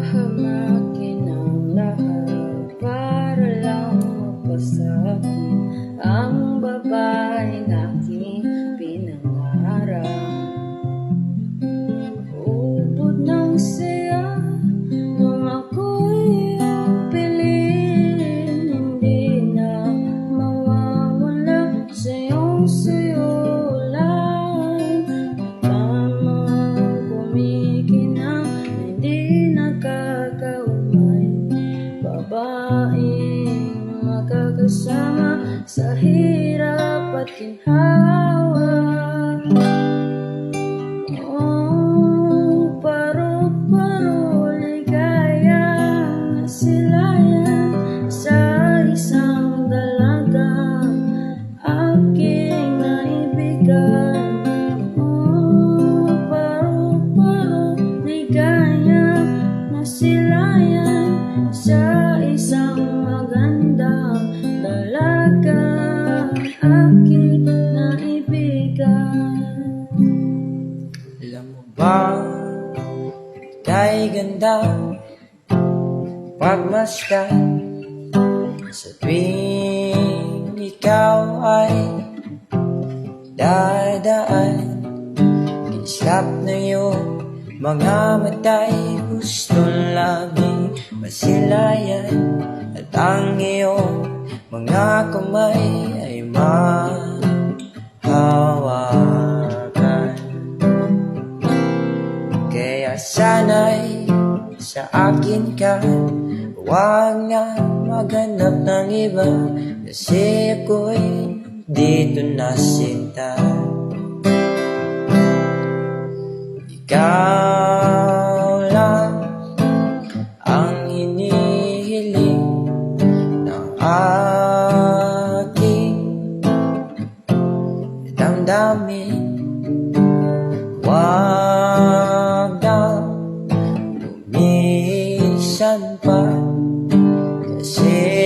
Hamakin ang lahat para lang mapasama ang babaeng aking pinangarap. Ubod ng saya nung ako'y piliin, hindi na mawawala sa'yong suyulan. Tamang kumikinang hindi nakakaumay, babaeng makakasama sa hirap at ginhawa. Paru-paro ligayang nasilayan sa isang dalagang aking naibigan. Paru-paro ligayang nasilayan sa isang magandang dalagang aking naibigan. Alam mo ba, ika'y ganda pagmasdan sa tuwing ikaw ay dadaan. Kislap na iyong mga mata'y gusto lamang masilayan, at ang iyong mga kamay ay mahawakan. Kaya sana'y sa akin ka, huwag na maghanap ng iba, kasi ako'y dito na sinta. Ikaw lang ang hinihiling ng aking damdamin. Huwag na lumisan pa, kasi